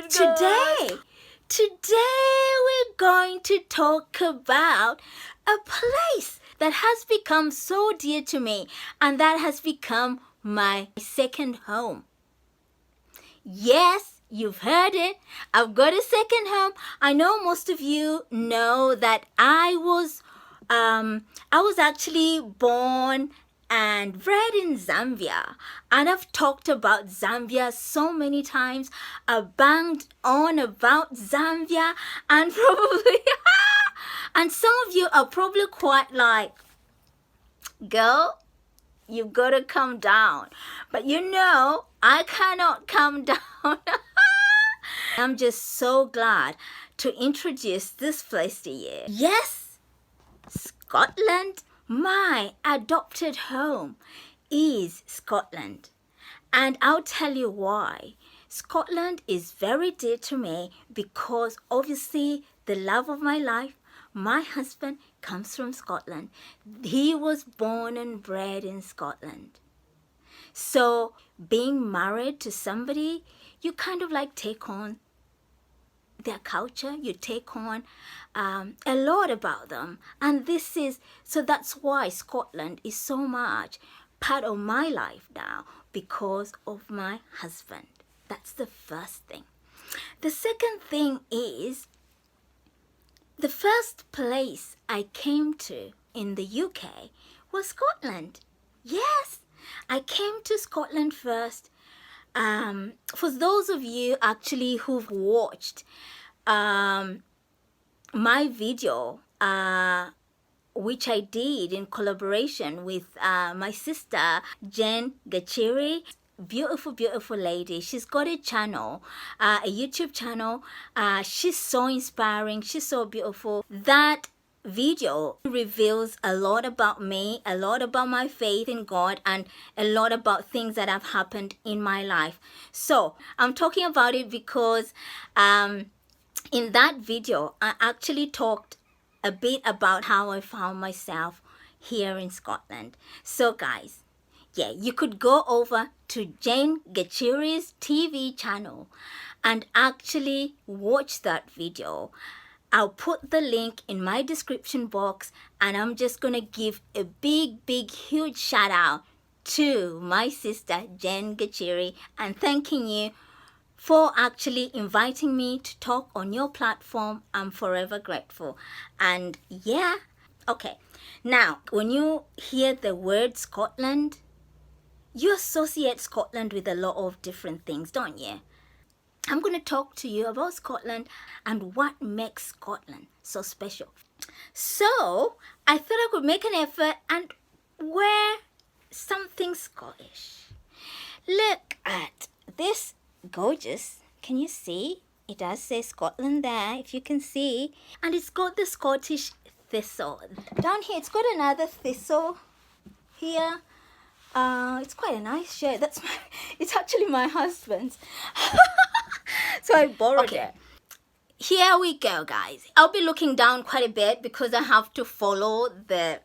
Today we're going to talk about a place that has become so dear to me and that has become my second home. Yes, you've heard it. I've got a second home. I know most of you know that I was actually born and bred in Zambia, and I've talked about Zambia so many times. I've banged on about Zambia, and probably and some of you are probably quite like, girl, you've got to come down. But you know, I cannot come down. I'm just so glad to introduce this place to you. Yes, Scotland. My adopted home is Scotland, and I'll tell you why. Scotland is very dear to me because obviously the love of my life, my husband, comes from Scotland. He was born and bred in Scotland. So being married to somebody, you kind of like take on their culture, you take on a lot about them, and so that's why Scotland is so much part of my life now, because of my husband. That's the first thing. The second thing is, the first place I came to in the UK was Scotland. Yes, I came to Scotland first. For those of you actually who've watched my video, which I did in collaboration with my sister Jen Gachiri, beautiful lady. She's got a channel, a YouTube channel. She's so inspiring, she's so beautiful. That video reveals a lot about me, a lot about my faith in God, and a lot about things that have happened in my life. So I'm talking about it because in that video I actually talked a bit about how I found myself here in Scotland. So guys, yeah, you could go over to Jane Gachiri's TV channel and actually watch that video. I'll put the link in my description box, and I'm just gonna give a big huge shout out to my sister Jen Gachiri and thanking you for actually inviting me to talk on your platform. I'm forever grateful. And yeah, okay, now when you hear the word Scotland, you associate Scotland with a lot of different things, don't you? I'm going to talk to you about Scotland and what makes Scotland so special. So I thought I could make an effort and wear something Scottish. Look at this gorgeous, can you see? It does say Scotland there, if you can see, and it's got the Scottish thistle down here. It's got another thistle here. It's quite a nice shirt. It's actually my husband's. So I borrowed it. Here we go, guys. I'll be looking down quite a bit because I have to follow the,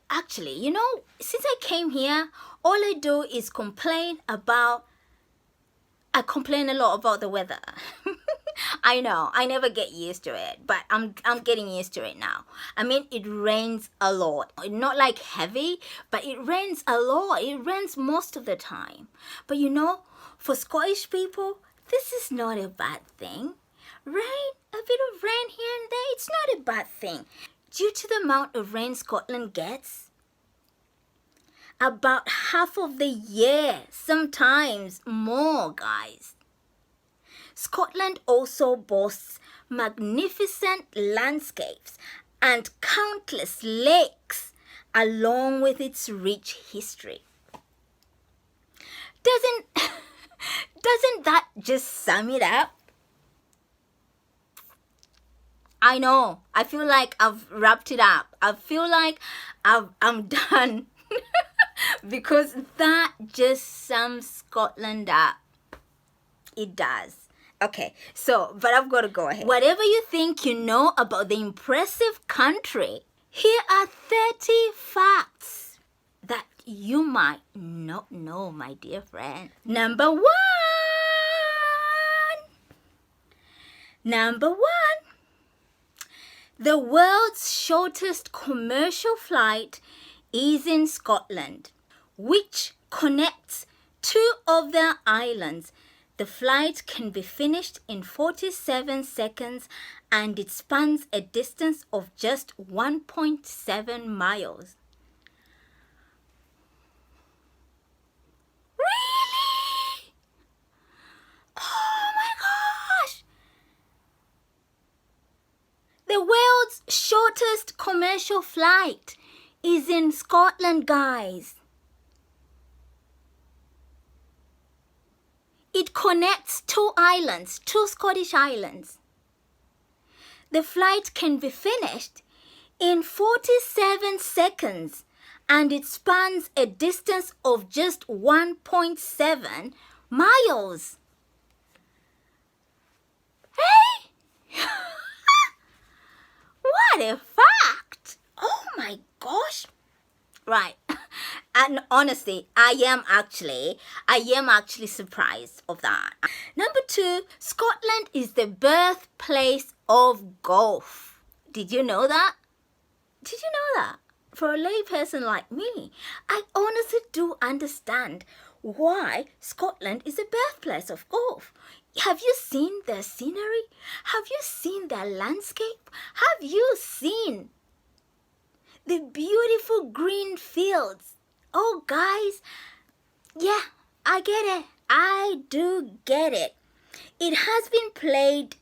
actually, since I came here, all I do is complain a lot about the weather. I know, I never get used to it, but I'm getting used to it now. I mean, it rains a lot. Not like heavy, but it rains a lot. It rains most of the time. But for Scottish people, this is not a bad thing. Rain, a bit of rain here and there, it's not a bad thing. Due to the amount of rain Scotland gets, about half of the year, sometimes more, guys. Scotland also boasts magnificent landscapes and countless lakes, along with its rich history. Doesn't that just sum it up? I know, I feel like I've wrapped it up. I feel like I'm done. Because that just sums Scotland up. It does. Okay, but I've got to go ahead. Whatever you think you know about the impressive country, here are 30 facts that you might not know, my dear friend. Number 1, Number 1. The world's shortest commercial flight is in Scotland, which connects 2 of their islands. The flight can be finished in 47 seconds and it spans a distance of just 1.7 miles. Really? Oh my gosh! The world's shortest commercial flight is in Scotland, guys. It connects 2 islands, 2 Scottish islands. The flight can be finished in 47 seconds and it spans a distance of just 1.7 miles. Hey! What a fact! Oh my gosh! Right. And honestly, I am actually surprised of that. Number 2, Scotland is the birthplace of golf. Did you know that? Did you know that? For a layperson like me, I honestly do understand why Scotland is the birthplace of golf. Have you seen their scenery? Have you seen their landscape? Have you seen the beautiful green fields? Oh, guys, yeah, I get it. I do get it. It has been played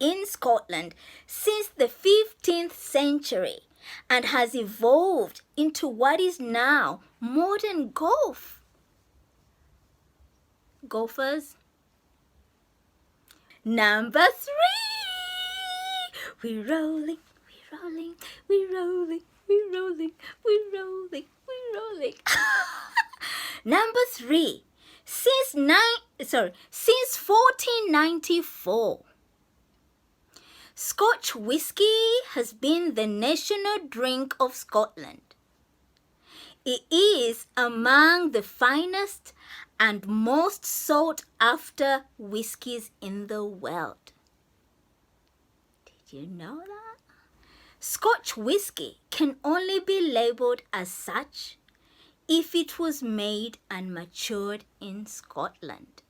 in Scotland since the 15th century and has evolved into what is now modern golf. Golfers. Number 3. We're rolling, we're rolling, we're rolling, we're rolling, we're rolling, we're rolling. Number 3. Since 1494, Scotch whiskey has been the national drink of Scotland. It is among the finest and most sought after whiskies in the world. Did you know that? Scotch whiskey can only be labelled as such if it was made and matured in Scotland.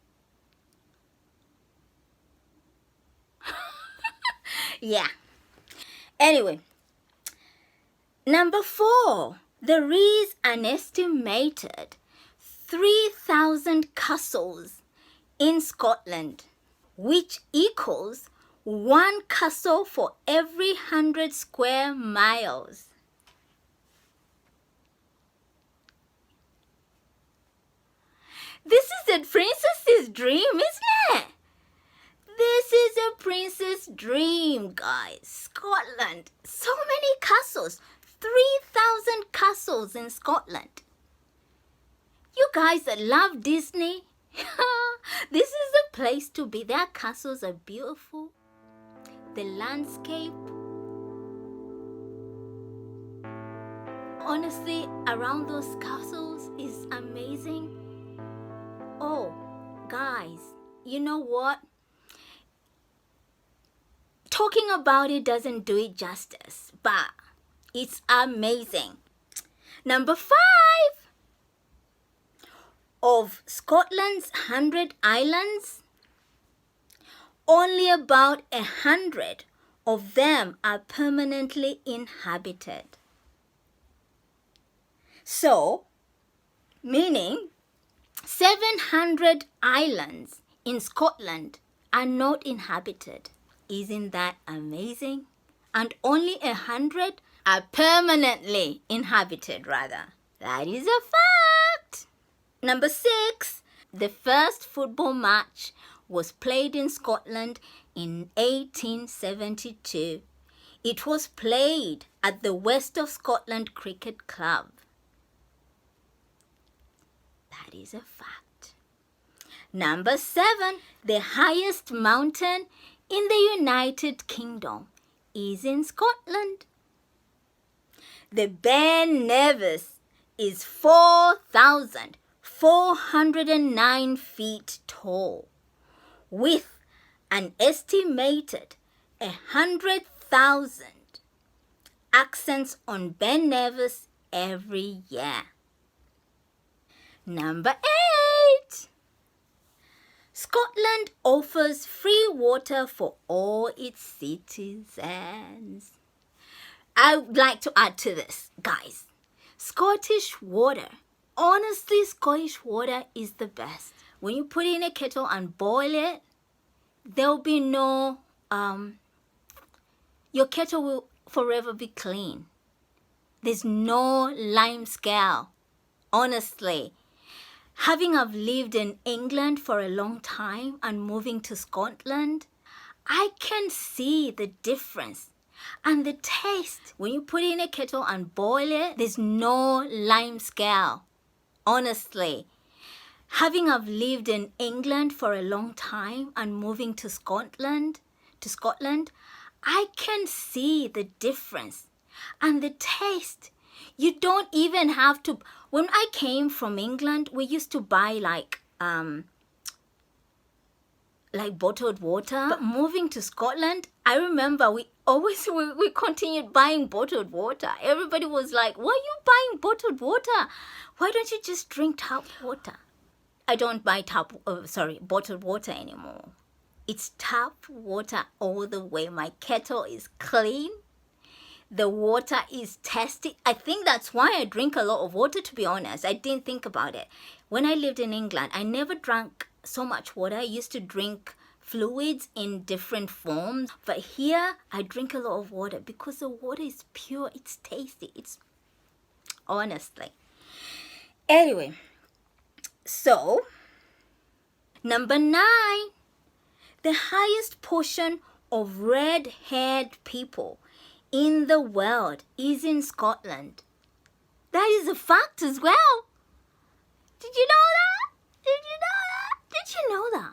Yeah. Anyway, number 4. There is an estimated 3,000 castles in Scotland, which equals 1 castle for every 100 square miles. This is a princess's dream, isn't it? This is a princess dream, guys. Scotland. So many castles. 3,000 castles in Scotland. You guys that love Disney, this is the place to be. Their castles are beautiful. The landscape. Honestly, around those castles is amazing. Oh, guys, you know what? Talking about it doesn't do it justice, but it's amazing. Number 5. Of Scotland's 100 islands, only about 100 of them are permanently inhabited. So, meaning 700 islands in Scotland are not inhabited. Isn't that amazing? And only 100 are permanently inhabited, rather. That is a fact. Number 6. The first football match was played in Scotland in 1872. It was played at the West of Scotland Cricket Club. That is a fact. Number 7. The highest mountain in the United Kingdom is in Scotland. The Ben Nevis is 4,409 feet tall with an estimated 100,000 accents on Ben Nevis every year. Number 8. Scotland offers free water for all its citizens. I would like to add to this, guys. Scottish water. Honestly, Scottish water is the best. When you put it in a kettle and boil it, there'll be no, your kettle will forever be clean. There's no lime scale. Honestly, I've lived in England for a long time and moving to Scotland, I can see the difference. And the taste, when you put it in a kettle and boil it, there's no lime scale. Honestly, I've lived in England for a long time and moving to Scotland, I can see the difference. And the taste, you don't even have to. When I came from England, we used to buy like bottled water. But moving to Scotland, I remember we continued buying bottled water. Everybody was like, why are you buying bottled water? Why don't you just drink tap water? I don't buy bottled water anymore. It's tap water all the way. My kettle is clean. The water is tasty. I think that's why I drink a lot of water, to be honest. I didn't think about it. When I lived in England, I never drank so much water. I used to drink fluids in different forms. But here, I drink a lot of water because the water is pure. It's tasty. It's honestly. Anyway, so number 9. The highest portion of red-haired people in the world is in Scotland. That is a fact as well. Did you know that? Did you know that?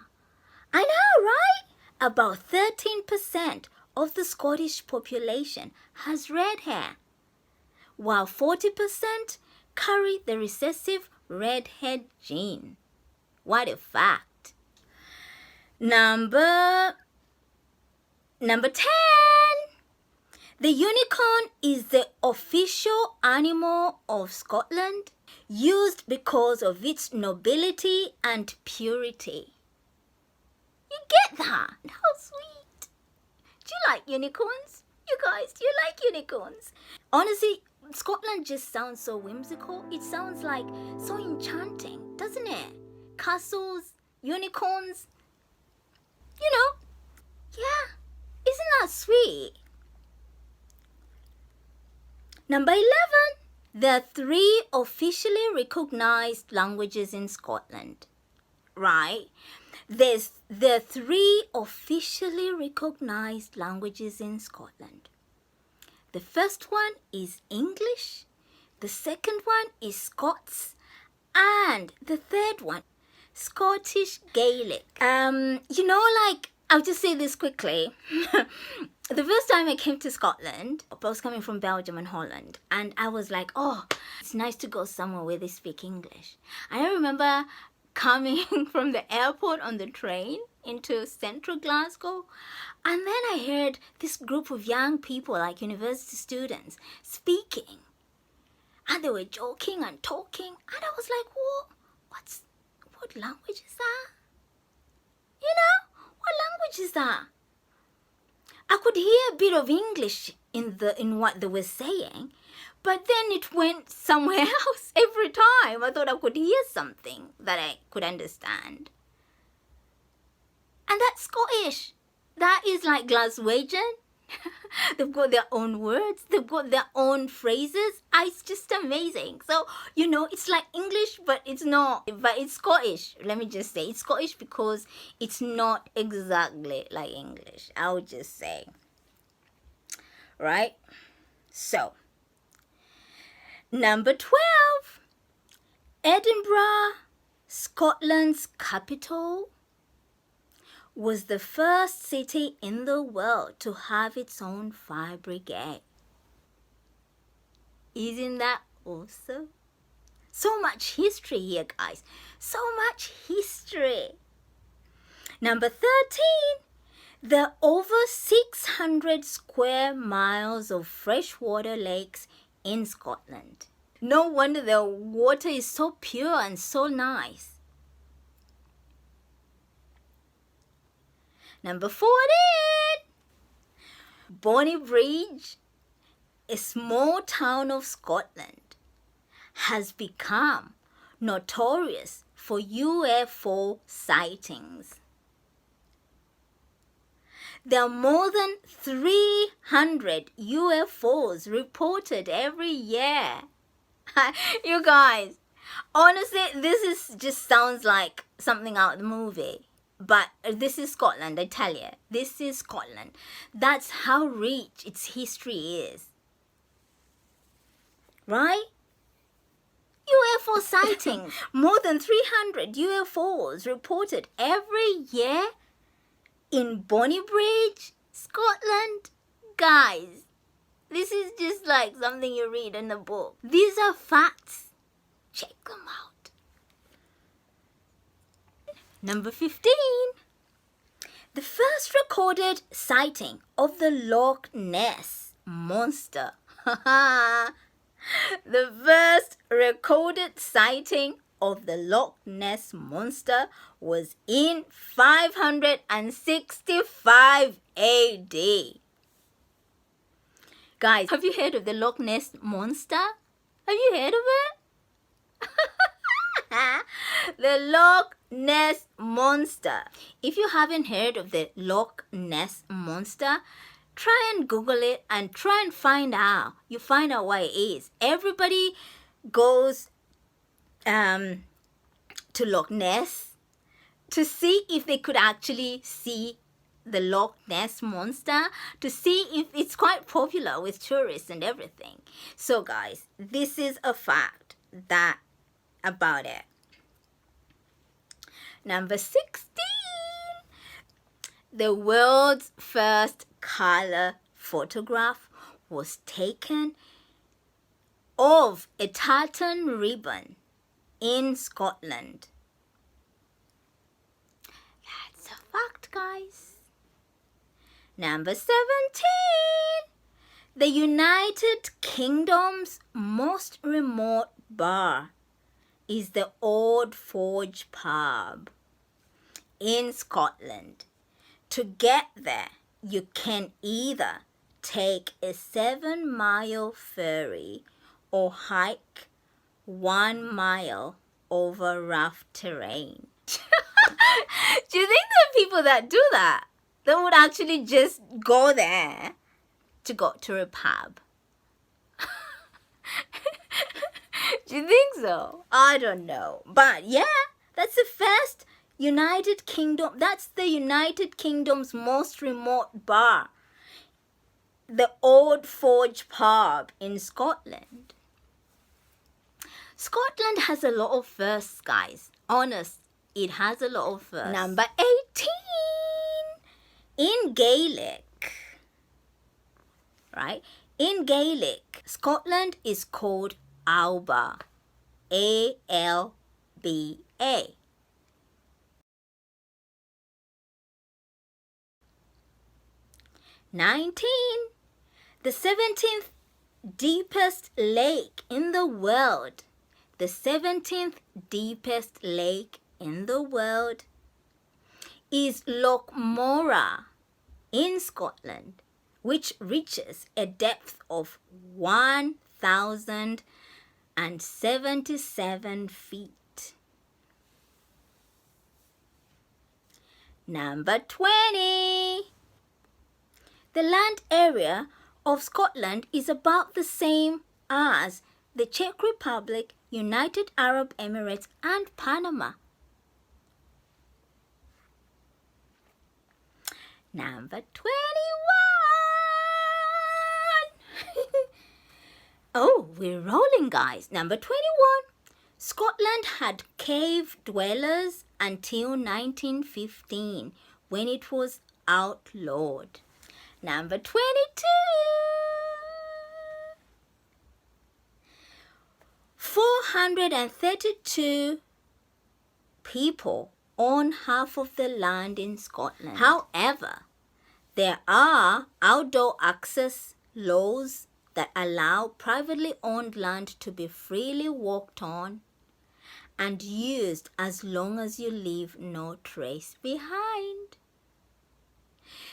I know, right? About 13% of the Scottish population has red hair, while 40% carry the recessive redhead gene. What a fact. Number 10. The unicorn is the official animal of Scotland, used because of its nobility and purity. You get that? How sweet. Do you like unicorns? You guys, do you like unicorns? Honestly, Scotland just sounds so whimsical. It sounds like so enchanting, doesn't it? Castles, unicorns. You know, yeah. Isn't that sweet? Number 11. There are 3 officially recognized languages in Scotland. Right? There are 3 officially recognized languages in Scotland. The first one is English. The second one is Scots. And the third one, Scottish Gaelic. I'll just say this quickly. The first time I came to Scotland, I was coming from Belgium and Holland, and I was like, oh, it's nice to go somewhere where they speak English. And I remember coming from the airport on the train into central Glasgow, and then I heard this group of young people, like university students, speaking. And they were joking and talking, and I was like, what language is that? You know, what language is that? I could hear a bit of English in what they were saying, but then it went somewhere else every time. I thought I could hear something that I could understand. And that's Scottish. That is like Glaswegian. They've got their own words. They've got their own phrases. It's just amazing. So, it's like English, but it's not. But it's Scottish. Let me just say. It's Scottish because it's not exactly like English. I would just say. Right? So, number 12. Edinburgh, Scotland's capital, was the first city in the world to have its own fire brigade. Isn't that awesome? So much history here, guys. So much history. Number 13. There are over 600 square miles of freshwater lakes in Scotland. No wonder the water is so pure and so nice. Number 14. Bonnybridge, a small town of Scotland, has become notorious for UFO sightings. There are more than 300 UFOs reported every year. You guys, honestly, just sounds like something out of the movie. But this is Scotland, I tell you. This is Scotland. That's how rich its history is. Right? UFO sightings. More than 300 UFOs reported every year in Bonnybridge, Scotland. Guys, this is just like something you read in a book. These are facts. Check them out. Number 15. The first recorded sighting of the Loch Ness monster. The first recorded sighting of the Loch Ness monster was in 565 AD. Guys, have you heard of the Loch Ness monster? Have you heard of it? The Loch Ness monster. If you haven't heard of the Loch Ness monster, try and Google it and try and find out. You find out what it is. Everybody goes to Loch Ness to see if they could actually see the Loch Ness monster, to see if it's quite popular with tourists and everything. So guys, this is a fact about it. Number 16. The world's first color photograph was taken of a tartan ribbon in Scotland. That's a fact, guys. Number 17. The United Kingdom's most remote bar is the Old Forge pub in Scotland. To get there, you can either take a 7-mile ferry or hike 1 mile over rough terrain. Do you think there are people that do that would actually just go there to go to a pub? Do you think so? I don't know. But yeah, that's the first United Kingdom. That's the United Kingdom's most remote bar. The Old Forge pub in Scotland. Scotland has a lot of firsts, guys. Honest, it has a lot of firsts. Number 18. In Gaelic, right? In Gaelic, Scotland is called Alba. A-L-B-A. The 17th deepest lake in the world. The 17th deepest lake in the world is Loch Ness in Scotland, which reaches a depth of 1,077 feet. Number 20. The land area of Scotland is about the same as the Czech Republic, United Arab Emirates, and Panama. Number 21. Oh, we're rolling, guys. Number 21. Scotland had cave dwellers until 1915, when it was outlawed. Number 22. 432 people own half of the land in Scotland. However, There are outdoor access laws that allow privately owned land to be freely walked on and used as long as you leave no trace behind.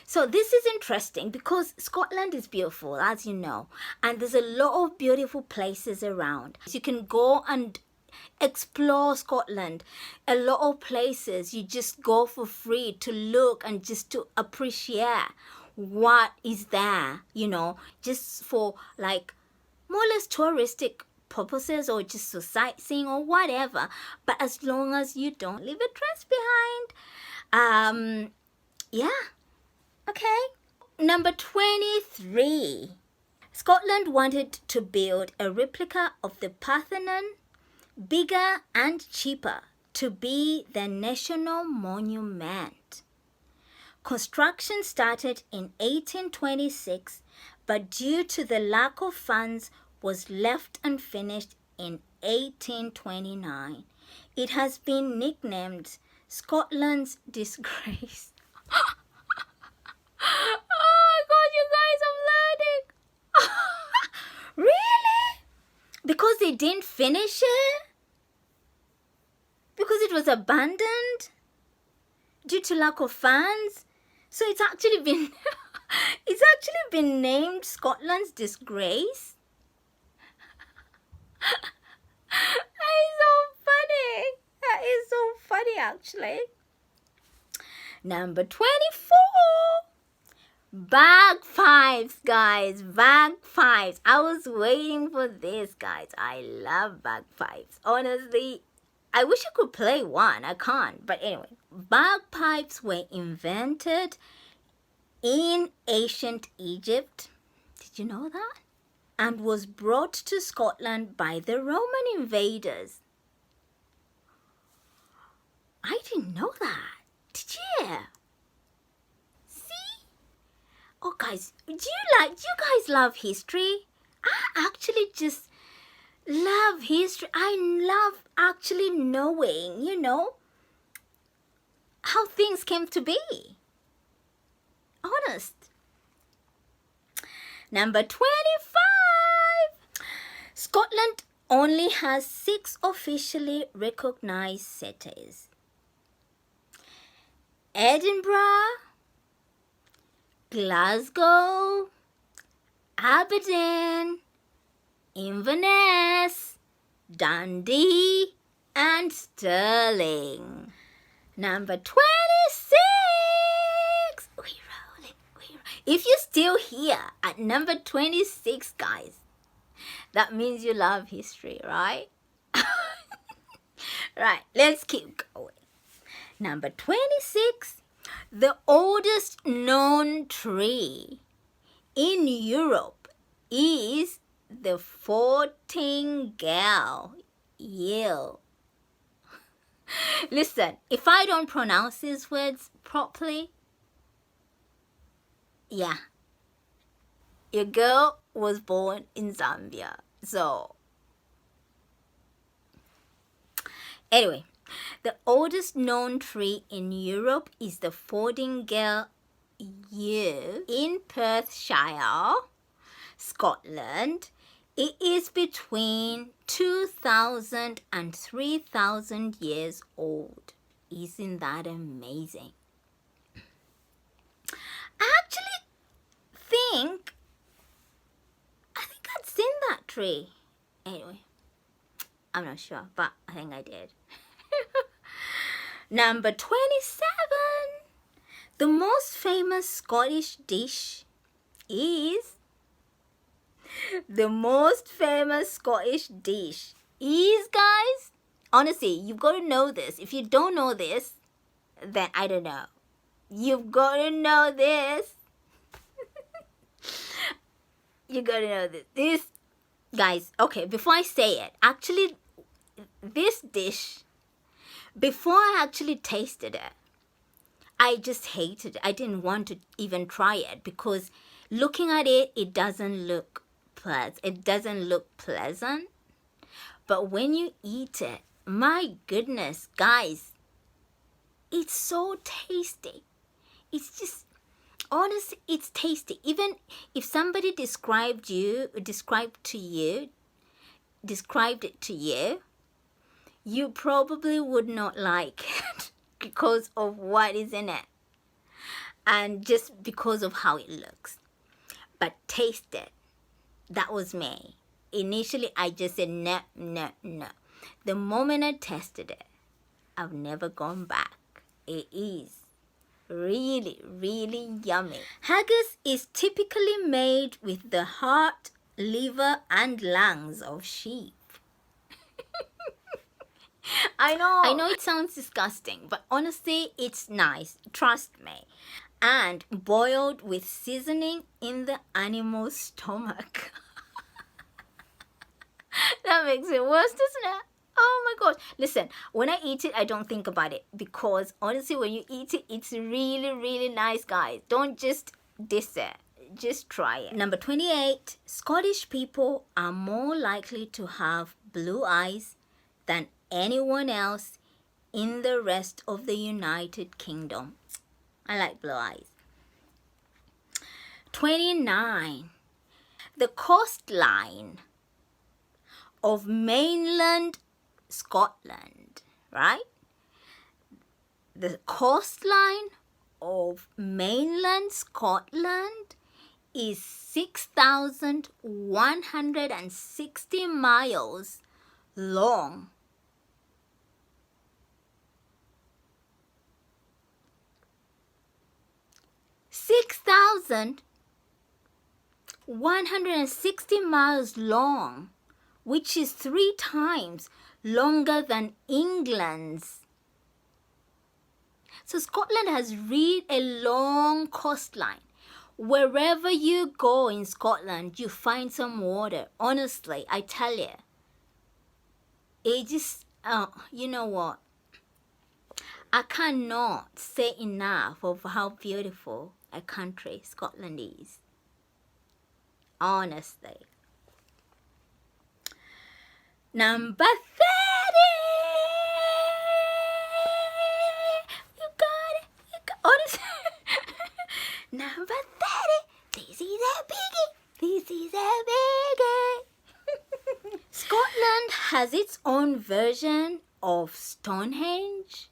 So this is interesting because Scotland is beautiful, as you know, and there's a lot of beautiful places around. You can go and explore Scotland. A lot of places you just go for free to look and just to appreciate what is there, just for like more or less touristic purposes or just for sightseeing or whatever. But as long as you don't leave a trace behind, yeah. Okay. Number 23. Scotland wanted to build a replica of the Parthenon, bigger and cheaper, to be their national monument. Construction started in 1826, but due to the lack of funds, was left unfinished in 1829. It has been nicknamed Scotland's disgrace. Oh my God, you guys, I'm learning. Really? Because they didn't finish it? Because it was abandoned? Due to lack of funds? So it's actually been named Scotland's disgrace. That is so funny actually. Number 24. Bagpipes, guys. Bagpipes. I was waiting for this, guys. I love bagpipes. Honestly, I wish I could play one. I can't. But anyway, bagpipes were invented in ancient Egypt. Did you know that? And was brought to Scotland by the Roman invaders. I didn't know that. Did you? See? Oh, guys, do you guys love history? I actually just love history. I love actually knowing, how things came to be. Honest. Number 25. Scotland only has 6 officially recognized cities. Edinburgh, Glasgow, Aberdeen, Inverness, Dundee, and Stirling. Number 26. We're rolling. If you're still here at number 26, guys, that means you love history, right? Right, let's keep going. Number 26. The oldest known tree in Europe is the Fortingall Yew. Listen, if I don't pronounce these words properly, yeah, your girl was born in Zambia. So, anyway, the oldest known tree in Europe is the Fortingall Yew in Perthshire, Scotland. It is between 2,000 and 3,000 years old. Isn't that amazing? I actually think I'd seen that tree. Anyway, I'm not sure, but I think I did. Number 27. The most famous Scottish dish is... guys, honestly, you've got to know this. If you don't know this, then I don't know. You've got to know this. You got to know this. Guys, okay, before I say it, actually, this dish, before I actually tasted it, I just hated it. I didn't want to even try it because looking at it, it doesn't look pleasant. But when you eat it, my goodness, guys, it's so tasty. It's just, Honestly, it's tasty. Even if somebody described it to you, you probably would not like it because of what is in it and just because of how it looks. But taste it. That was me. Initially, I just said no, no, no. The moment I tasted it, I've never gone back. It is really, really yummy. Haggis is typically made with the heart, liver, and lungs of sheep. I know it sounds disgusting, but honestly, it's nice. Trust me. And boiled with seasoning in the animal's stomach. That makes it worse, doesn't it? Oh my gosh. Listen, when I eat it, I don't think about it. Because honestly, when you eat it, it's really, really nice, guys. Don't just diss it. Just try it. Number 28. Scottish people are more likely to have blue eyes than anyone else in the rest of the United Kingdom. I like blue eyes. 29. The coastline of mainland Scotland, right? The coastline of mainland Scotland is 6,160 miles long. $6,160 miles long, which is 3 times longer than England's. So Scotland has really a long coastline. Wherever you go in Scotland, you find some water. Honestly, I tell you. It just, you know what? I cannot say enough of how beautiful a country Scotland is. Honestly. Number 30. You got it. Honestly. Number 30. This is a biggie. This is a biggie. Scotland has its own version of Stonehenge.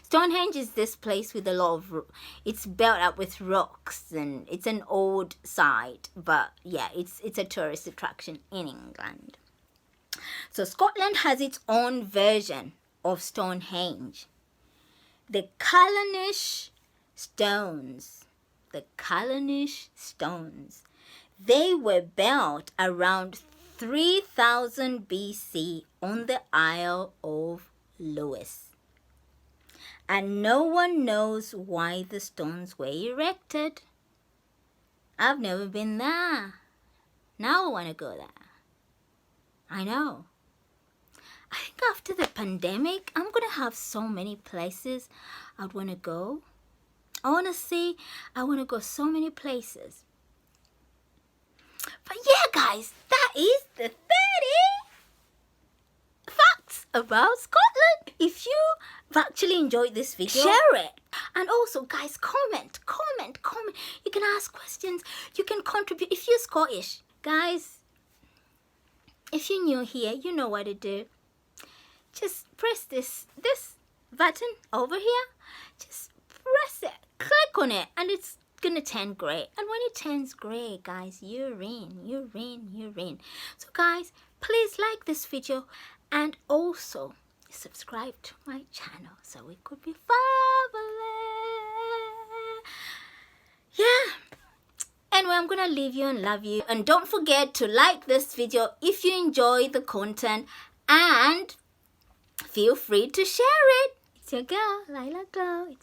Stonehenge is this place with a lot of, it's built up with rocks, and it's an old site, but yeah, it's a tourist attraction in England. So Scotland has its own version of Stonehenge. The Callanish stones. They were built around 3000 BC on the Isle of Lewis. And no one knows why the stones were erected. I've never been there. Now I want to go there. I know. I think after the pandemic, I'm going to have so many places I'd want to go. Honestly, I want to go so many places. But yeah, guys, that is the 30 facts about Scotland. If you've actually enjoyed this video, share it. And also, guys, comment. You can ask questions. You can contribute. If you're Scottish, guys, if you're new here, you know what to do. Just press this button over here. Just press it. Click on it. And it's going to turn grey. And when it turns grey, guys, you're in. So, guys, please like this video. And also, subscribe to my channel so we could be family. Yeah. Anyway, I'm gonna leave you and love you. And don't forget to like this video if you enjoy the content, and feel free to share it. It's your girl, Lila Glow.